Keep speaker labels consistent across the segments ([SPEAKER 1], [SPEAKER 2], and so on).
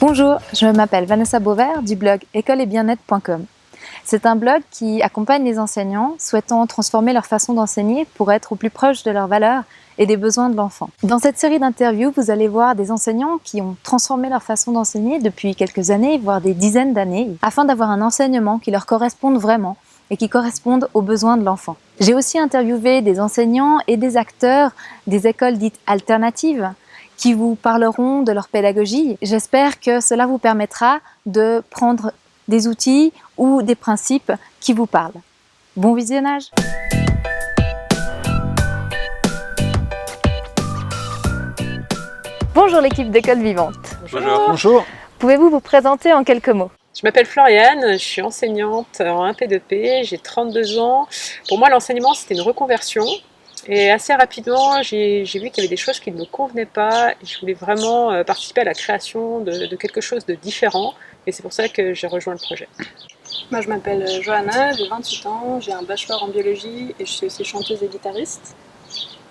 [SPEAKER 1] Bonjour, je m'appelle Vanessa Beauvert du blog écoleetbienêtre.com. C'est un blog qui accompagne les enseignants souhaitant transformer leur façon d'enseigner pour être au plus proche de leurs valeurs et des besoins de l'enfant. Dans cette série d'interviews, vous allez voir des enseignants qui ont transformé leur façon d'enseigner depuis quelques années, voire des dizaines d'années, afin d'avoir un enseignement qui leur corresponde vraiment et qui corresponde aux besoins de l'enfant. J'ai aussi interviewé des enseignants et des acteurs des écoles dites alternatives qui vous parleront de leur pédagogie. J'espère que cela vous permettra de prendre des outils ou des principes qui vous parlent. Bon visionnage! Bonjour l'équipe d'École Vivante.
[SPEAKER 2] Bonjour. Bonjour.
[SPEAKER 1] Pouvez-vous vous présenter en quelques mots?
[SPEAKER 3] Je m'appelle Floriane, je suis enseignante en 1P2P, j'ai 32 ans. Pour moi, l'enseignement, c'était une reconversion. Et assez rapidement, j'ai vu qu'il y avait des choses qui ne me convenaient pas. Et je voulais vraiment participer à la création de quelque chose de différent. Et c'est pour ça que j'ai rejoint le projet.
[SPEAKER 4] Moi, je m'appelle Johanna, j'ai 28 ans, j'ai un bachelor en biologie et je suis aussi chanteuse et guitariste.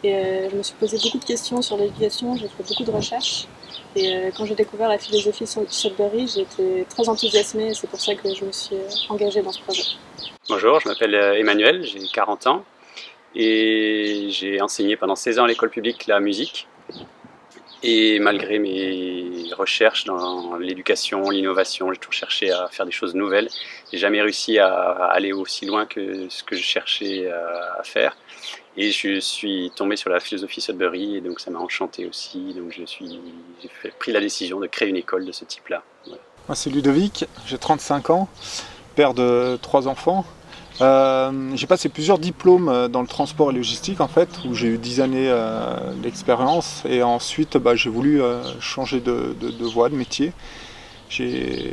[SPEAKER 4] Et je me suis posé beaucoup de questions sur l'éducation, j'ai fait beaucoup de recherches. Et quand j'ai découvert la philosophie Sudbury, j'ai été très enthousiasmée et c'est pour ça que je me suis engagée dans ce projet.
[SPEAKER 2] Bonjour, je m'appelle Emmanuel, j'ai 40 ans et j'ai enseigné pendant 16 ans à l'école publique la musique. Et malgré mes recherches dans l'éducation, l'innovation, j'ai toujours cherché à faire des choses nouvelles. J'ai jamais réussi à aller aussi loin que ce que je cherchais à faire. Et je suis tombé sur la philosophie Sudbury et donc ça m'a enchanté aussi. Donc j'ai pris la décision de créer une école de ce type-là. Voilà.
[SPEAKER 5] Moi c'est Ludovic, j'ai 35 ans, père de 3 enfants. J'ai passé plusieurs diplômes dans le transport et logistique en fait, où j'ai eu 10 années d'expérience et ensuite j'ai voulu changer de voie, de métier. J'ai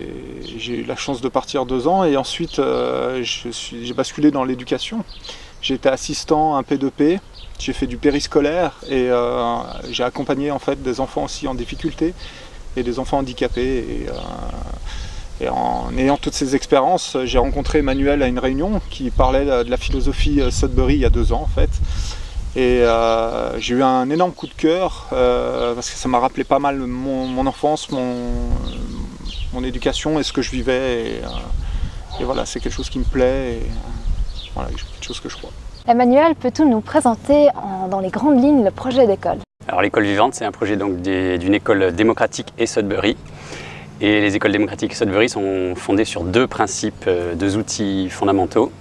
[SPEAKER 5] eu la chance de partir 2 ans et ensuite j'ai basculé dans l'éducation. J'ai été assistant 1P2P, j'ai fait du périscolaire et j'ai accompagné en fait des enfants aussi en difficulté et des enfants handicapés. Et en ayant toutes ces expériences, j'ai rencontré Emmanuel à une réunion qui parlait de la philosophie Sudbury il y a 2 ans en fait. Et j'ai eu un énorme coup de cœur parce que ça m'a rappelé pas mal mon enfance, mon éducation et ce que je vivais. Et voilà, c'est quelque chose qui me plaît et voilà, quelque chose que je crois.
[SPEAKER 1] Emmanuel, peux-tu nous présenter dans les grandes lignes le projet d'école?
[SPEAKER 2] Alors l'école vivante, c'est un projet donc d'une école démocratique et Sudbury. Et les écoles démocratiques et Sudbury sont fondées sur 2 principes, 2 outils fondamentaux.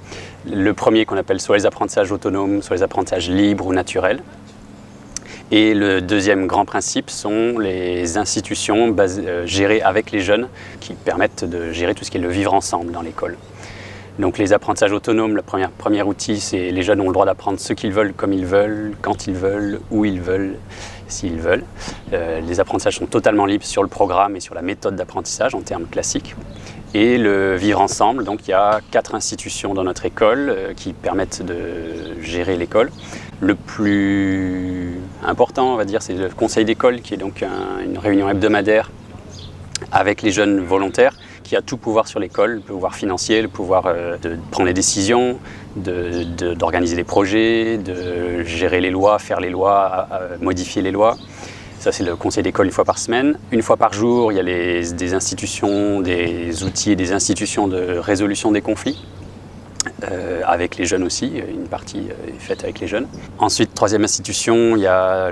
[SPEAKER 2] Le premier qu'on appelle soit les apprentissages autonomes, soit les apprentissages libres ou naturels. Et le deuxième grand principe sont les institutions gérées avec les jeunes qui permettent de gérer tout ce qui est le vivre ensemble dans l'école. Donc les apprentissages autonomes, le premier outil, c'est les jeunes ont le droit d'apprendre ce qu'ils veulent, comme ils veulent, quand ils veulent, où ils veulent, s'ils veulent. Les apprentissages sont totalement libres sur le programme et sur la méthode d'apprentissage en termes classiques. Et le vivre ensemble, donc il y a 4 institutions dans notre école qui permettent de gérer l'école. Le plus important, on va dire, c'est le conseil d'école qui est donc une réunion hebdomadaire avec les jeunes volontaires qui a tout pouvoir sur l'école, le pouvoir financier, le pouvoir de prendre les décisions, d'organiser les projets, de gérer les lois, faire les lois, modifier les lois. Ça, c'est le conseil d'école une fois par semaine. Une fois par jour, il y a des institutions, des outils et des institutions de résolution des conflits. Avec les jeunes aussi, une partie est faite avec les jeunes. Ensuite, troisième institution, il y a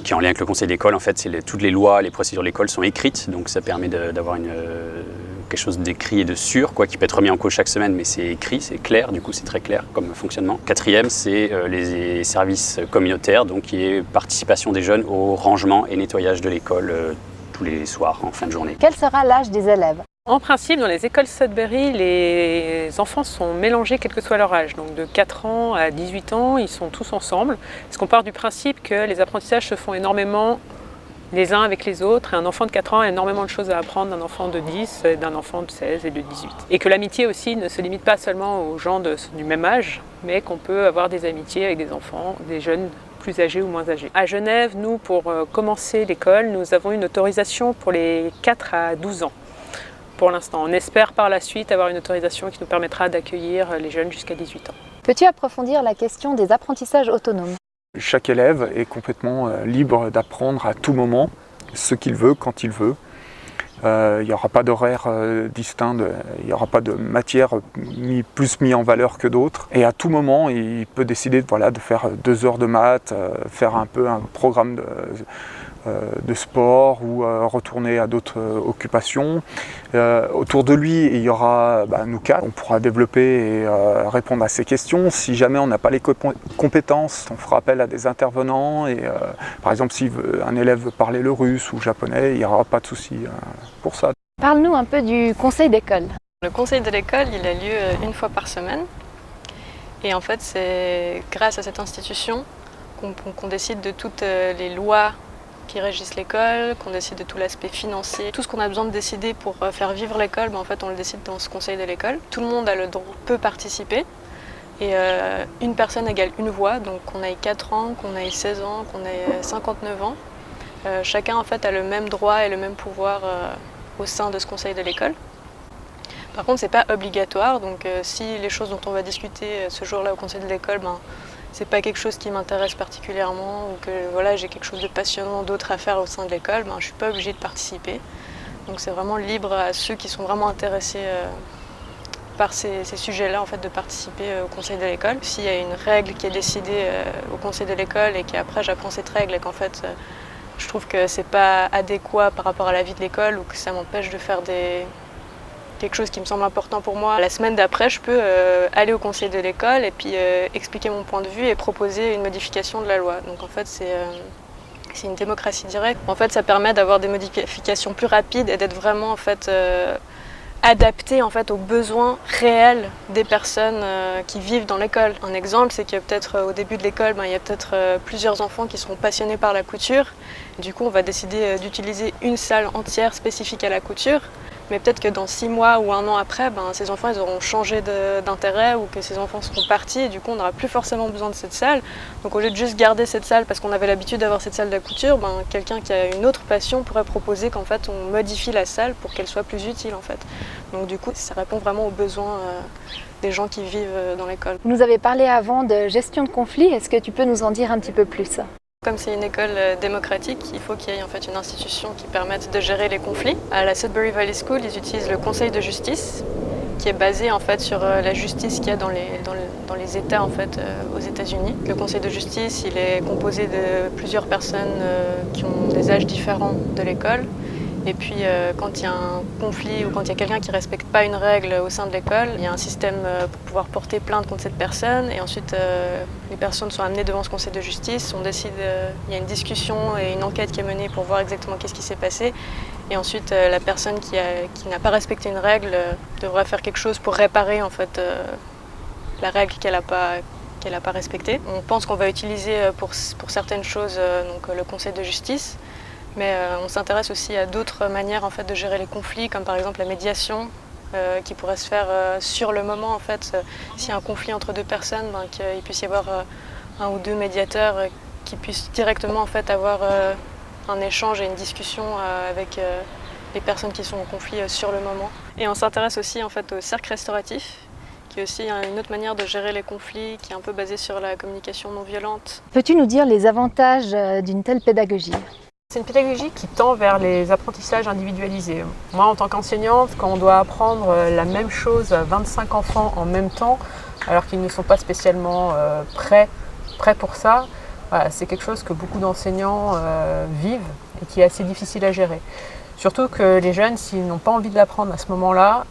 [SPEAKER 2] qui est en lien avec le conseil d'école, en fait, toutes les lois, les procédures de l'école sont écrites, donc ça permet d'avoir quelque chose d'écrit et de sûr, qui peut être remis en cause chaque semaine, mais c'est écrit, c'est clair, du coup c'est très clair comme fonctionnement. Quatrième, c'est les services communautaires, donc qui est participation des jeunes au rangement et nettoyage de l'école tous les soirs en fin de journée.
[SPEAKER 1] Quel sera l'âge des élèves?
[SPEAKER 3] En principe, dans les écoles Sudbury, les enfants sont mélangés quel que soit leur âge. Donc de 4 ans à 18 ans, ils sont tous ensemble. Parce qu'on part du principe que les apprentissages se font énormément les uns avec les autres. Et un enfant de 4 ans a énormément de choses à apprendre d'un enfant de 10, d'un enfant de 16 et de 18. Et que l'amitié aussi ne se limite pas seulement aux gens du même âge, mais qu'on peut avoir des amitiés avec des enfants, des jeunes plus âgés ou moins âgés. À Genève, nous, pour commencer l'école, nous avons une autorisation pour les 4 à 12 ans. Pour l'instant, on espère par la suite avoir une autorisation qui nous permettra d'accueillir les jeunes jusqu'à 18 ans.
[SPEAKER 1] Peux-tu approfondir la question des apprentissages autonomes?
[SPEAKER 5] Chaque élève est complètement libre d'apprendre à tout moment ce qu'il veut, quand il veut. Il n'y aura pas d'horaire distinct, il n'y aura pas de matière plus mis en valeur que d'autres. Et à tout moment, il peut décider de faire 2 heures de maths, faire un peu un programme de sport ou retourner à d'autres occupations. Autour de lui, il y aura nous quatre. On pourra développer et répondre à ces questions. Si jamais on n'a pas les compétences, on fera appel à des intervenants. Et, par exemple, si un élève veut parler le russe ou le japonais, il n'y aura pas de souci pour ça.
[SPEAKER 1] Parle-nous un peu du conseil d'école.
[SPEAKER 6] Le conseil de l'école, il a lieu 1 fois par semaine. Et en fait, c'est grâce à cette institution qu'on décide de toutes les lois qui régissent l'école, qu'on décide de tout l'aspect financier. Tout ce qu'on a besoin de décider pour faire vivre l'école, en fait, on le décide dans ce conseil de l'école. Tout le monde peut participer. Et une personne égale une voix, donc qu'on ait 4 ans, qu'on ait 16 ans, qu'on ait 59 ans. Chacun en fait a le même droit et le même pouvoir au sein de ce conseil de l'école. Par contre, c'est pas obligatoire, donc si les choses dont on va discuter ce jour-là au conseil de l'école, c'est pas quelque chose qui m'intéresse particulièrement ou que voilà, j'ai quelque chose de passionnant d'autre à faire au sein de l'école, je suis pas obligée de participer. Donc c'est vraiment libre à ceux qui sont vraiment intéressés par ces sujets-là en fait, de participer au conseil de l'école. S'il y a une règle qui est décidée au conseil de l'école et qu'après j'apprends cette règle et qu'en fait je trouve que c'est pas adéquat par rapport à la vie de l'école ou que ça m'empêche de faire quelque chose qui me semble important pour moi. La semaine d'après, je peux aller au conseil de l'école et puis expliquer mon point de vue et proposer une modification de la loi. Donc en fait, c'est une démocratie directe. En fait, ça permet d'avoir des modifications plus rapides et d'être vraiment en fait adapté en fait aux besoins réels des personnes qui vivent dans l'école. Un exemple, c'est que peut-être au début de l'école, il y a peut-être plusieurs enfants qui seront passionnés par la couture. Du coup, on va décider d'utiliser une salle entière spécifique à la couture. Mais peut-être que dans 6 mois ou 1 an après, ces enfants ils auront changé d'intérêt ou que ces enfants seront partis et du coup on n'aura plus forcément besoin de cette salle. Donc au lieu de juste garder cette salle parce qu'on avait l'habitude d'avoir cette salle de la couture, quelqu'un qui a une autre passion pourrait proposer qu'en fait on modifie la salle pour qu'elle soit plus utile en fait. Donc du coup ça répond vraiment aux besoins des gens qui vivent dans l'école.
[SPEAKER 1] Vous nous avez parlé avant de gestion de conflits, est-ce que tu peux nous en dire un petit peu plus ?
[SPEAKER 6] Comme c'est une école démocratique, il faut qu'il y ait en fait une institution qui permette de gérer les conflits. À la Sudbury Valley School, ils utilisent le conseil de justice, qui est basé en fait sur la justice qu'il y a dans les États en fait aux États-Unis. Le conseil de justice, il est composé de plusieurs personnes qui ont des âges différents de l'école. Et puis quand il y a un conflit ou quand il y a quelqu'un qui ne respecte pas une règle au sein de l'école, il y a un système pour pouvoir porter plainte contre cette personne. Et ensuite, les personnes sont amenées devant ce conseil de justice. On décide, il y a une discussion et une enquête qui est menée pour voir exactement qu'est-ce qui s'est passé. Et ensuite, la personne qui n'a pas respecté une règle devra faire quelque chose pour réparer en fait, la règle qu'elle n'a pas respectée. On pense qu'on va utiliser pour certaines choses donc, le conseil de justice. Mais on s'intéresse aussi à d'autres manières en fait, de gérer les conflits, comme par exemple la médiation, qui pourrait se faire sur le moment. En fait, s'il y a un conflit entre 2 personnes, qu'il puisse y avoir 1 ou 2 médiateurs qui puissent directement en fait, avoir un échange et une discussion avec les personnes qui sont en conflit sur le moment. Et on s'intéresse aussi en fait, au cercle restauratif, qui est aussi une autre manière de gérer les conflits, qui est un peu basée sur la communication non violente.
[SPEAKER 1] Peux-tu nous dire les avantages d'une telle pédagogie ?
[SPEAKER 3] C'est une pédagogie qui tend vers les apprentissages individualisés. Moi, en tant qu'enseignante, quand on doit apprendre la même chose à 25 enfants en même temps, alors qu'ils ne sont pas spécialement prêts pour ça, voilà, c'est quelque chose que beaucoup d'enseignants vivent et qui est assez difficile à gérer. Surtout que les jeunes, s'ils n'ont pas envie de l'apprendre à ce moment-là,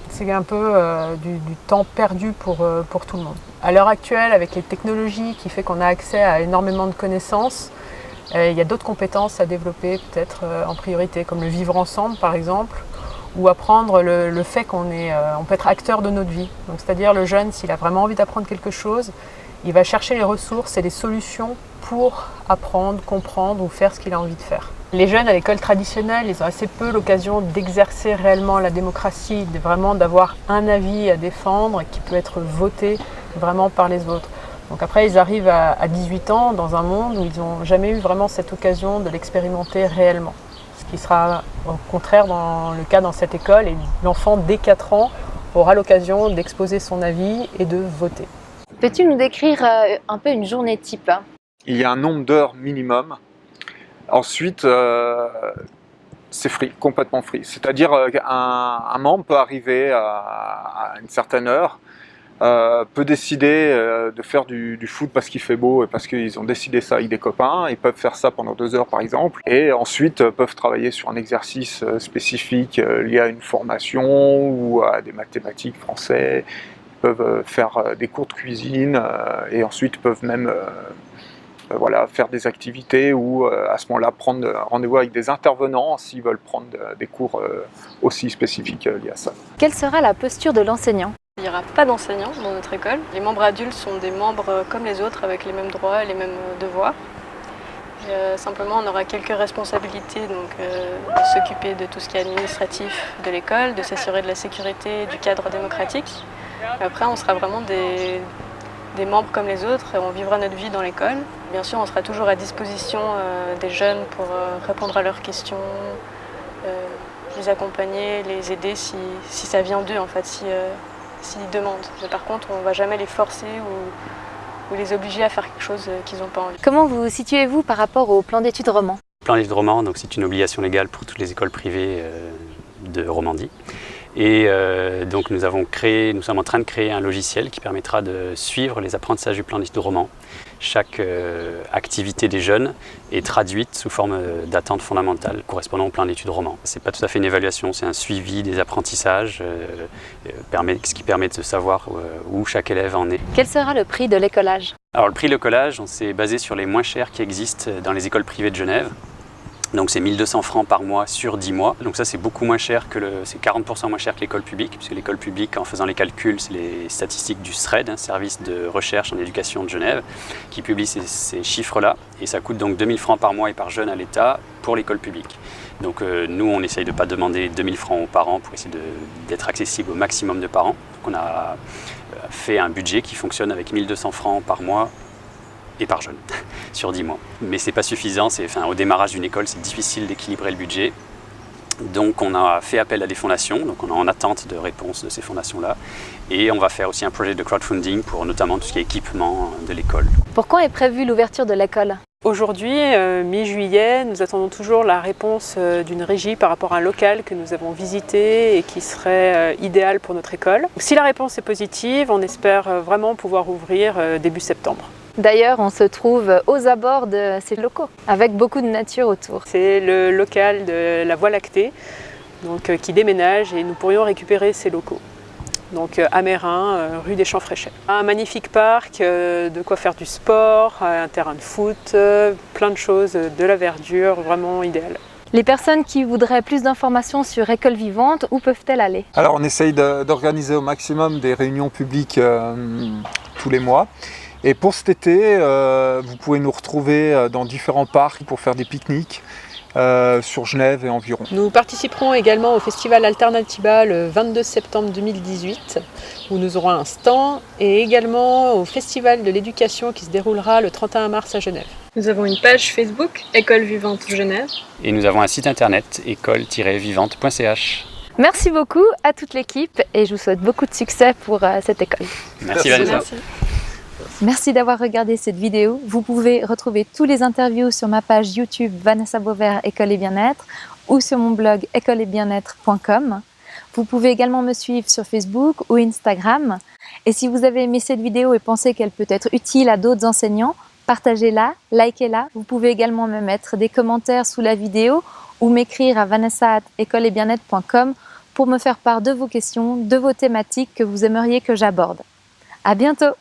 [SPEAKER 3] c'est un peu du temps perdu pour tout le monde. À l'heure actuelle, avec les technologies qui fait qu'on a accès à énormément de connaissances, il y a d'autres compétences à développer peut-être en priorité, comme le vivre ensemble par exemple, ou apprendre le fait qu'on peut être acteur de notre vie. Donc, c'est-à-dire le jeune, s'il a vraiment envie d'apprendre quelque chose, il va chercher les ressources et les solutions pour apprendre, comprendre ou faire ce qu'il a envie de faire. Les jeunes à l'école traditionnelle, ils ont assez peu l'occasion d'exercer réellement la démocratie, vraiment d'avoir un avis à défendre qui peut être voté vraiment par les autres. Donc après, ils arrivent à 18 ans dans un monde où ils n'ont jamais eu vraiment cette occasion de l'expérimenter réellement. Ce qui sera au contraire dans le cas dans cette école, et l'enfant dès 4 ans aura l'occasion d'exposer son avis et de voter.
[SPEAKER 1] Peux-tu nous décrire un peu une journée type ?
[SPEAKER 5] Il y a un nombre d'heures minimum. Ensuite, c'est free, complètement free. C'est-à-dire qu'un membre peut arriver à une certaine heure, peut décider de faire du foot parce qu'il fait beau et parce qu'ils ont décidé ça avec des copains. Ils peuvent faire ça pendant 2 heures par exemple, et ensuite peuvent travailler sur un exercice spécifique lié à une formation ou à des mathématiques, français. Ils peuvent faire des cours de cuisine et ensuite peuvent même voilà, faire des activités ou à ce moment-là prendre rendez-vous avec des intervenants s'ils veulent prendre des cours aussi spécifiques liés à ça.
[SPEAKER 1] Quelle sera la posture de l'enseignant?
[SPEAKER 6] Il n'y aura pas d'enseignants dans notre école. Les membres adultes sont des membres comme les autres avec les mêmes droits et les mêmes devoirs. Simplement, on aura quelques responsabilités, donc de s'occuper de tout ce qui est administratif de l'école, de s'assurer de la sécurité, du cadre démocratique. Après, on sera vraiment des membres comme les autres et on vivra notre vie dans l'école. Bien sûr, on sera toujours à disposition des jeunes pour répondre à leurs questions, les accompagner, les aider si ça vient d'eux, en fait, s'ils demandent. Mais par contre, on ne va jamais les forcer ou les obliger à faire quelque chose qu'ils n'ont pas envie.
[SPEAKER 1] Comment vous situez-vous par rapport au plan d'études roman?
[SPEAKER 2] Le plan d'études roman, donc c'est une obligation légale pour toutes les écoles privées de Romandie. Et donc nous sommes en train de créer un logiciel qui permettra de suivre les apprentissages du plan d'études roman. Chaque activité des jeunes est traduite sous forme d'attente fondamentale correspondant au plan d'études roman. Ce n'est pas tout à fait une évaluation, c'est un suivi des apprentissages, ce qui permet de savoir où chaque élève en est.
[SPEAKER 1] Quel sera le prix de l'écolage?
[SPEAKER 2] Alors le prix de l'écolage, on s'est basé sur les moins chers qui existent dans les écoles privées de Genève. Donc c'est 1 200 francs par mois sur 10 mois. Donc ça c'est beaucoup moins cher c'est 40% moins cher que l'école publique, puisque l'école publique, en faisant les calculs, c'est les statistiques du SRED, service de recherche en éducation de Genève, qui publie ces chiffres-là. Et ça coûte donc 2 000 francs par mois et par jeune à l'État pour l'école publique. Donc nous on essaye de ne pas demander 2 000 francs aux parents pour essayer d'être accessible au maximum de parents. Donc on a fait un budget qui fonctionne avec 1 200 francs par mois et par jeune, sur 10 mois. Mais c'est pas suffisant, au démarrage d'une école, c'est difficile d'équilibrer le budget. Donc on a fait appel à des fondations, donc on est en attente de réponse de ces fondations-là. Et on va faire aussi un projet de crowdfunding pour notamment tout ce qui est équipement de l'école.
[SPEAKER 1] Pour quand est prévue l'ouverture de l'école?
[SPEAKER 3] Aujourd'hui, mi-juillet, nous attendons toujours la réponse d'une régie par rapport à un local que nous avons visité et qui serait idéal pour notre école. Si la réponse est positive, on espère vraiment pouvoir ouvrir début septembre.
[SPEAKER 1] D'ailleurs, on se trouve aux abords de ces locaux, avec beaucoup de nature autour.
[SPEAKER 3] C'est le local de la Voie lactée qui déménage et nous pourrions récupérer ces locaux. Donc à Meyrin, rue des Champs-Fréchets. Un magnifique parc, de quoi faire du sport, un terrain de foot, plein de choses, de la verdure, vraiment idéal.
[SPEAKER 1] Les personnes qui voudraient plus d'informations sur École Vivante, où peuvent-elles aller?
[SPEAKER 5] Alors on essaye d'organiser au maximum des réunions publiques tous les mois. Et pour cet été, vous pouvez nous retrouver dans différents parcs pour faire des pique-niques sur Genève et environ.
[SPEAKER 3] Nous participerons également au festival Alternatiba le 22 septembre 2018, où nous aurons un stand, et également au festival de l'éducation qui se déroulera le 31 mars à Genève.
[SPEAKER 4] Nous avons une page Facebook, École Vivante Genève.
[SPEAKER 2] Et nous avons un site internet, école-vivante.ch.
[SPEAKER 1] Merci beaucoup à toute l'équipe et je vous souhaite beaucoup de succès pour cette école.
[SPEAKER 2] Merci Vanessa.
[SPEAKER 1] Merci d'avoir regardé cette vidéo. Vous pouvez retrouver tous les interviews sur ma page YouTube Vanessa Beauvert École et Bien-être ou sur mon blog écoleetbienêtre.com. Vous pouvez également me suivre sur Facebook ou Instagram. Et si vous avez aimé cette vidéo et pensez qu'elle peut être utile à d'autres enseignants, partagez-la, likez-la. Vous pouvez également me mettre des commentaires sous la vidéo ou m'écrire à vanessa@écoleetbienêtre.com pour me faire part de vos questions, de vos thématiques que vous aimeriez que j'aborde. À bientôt!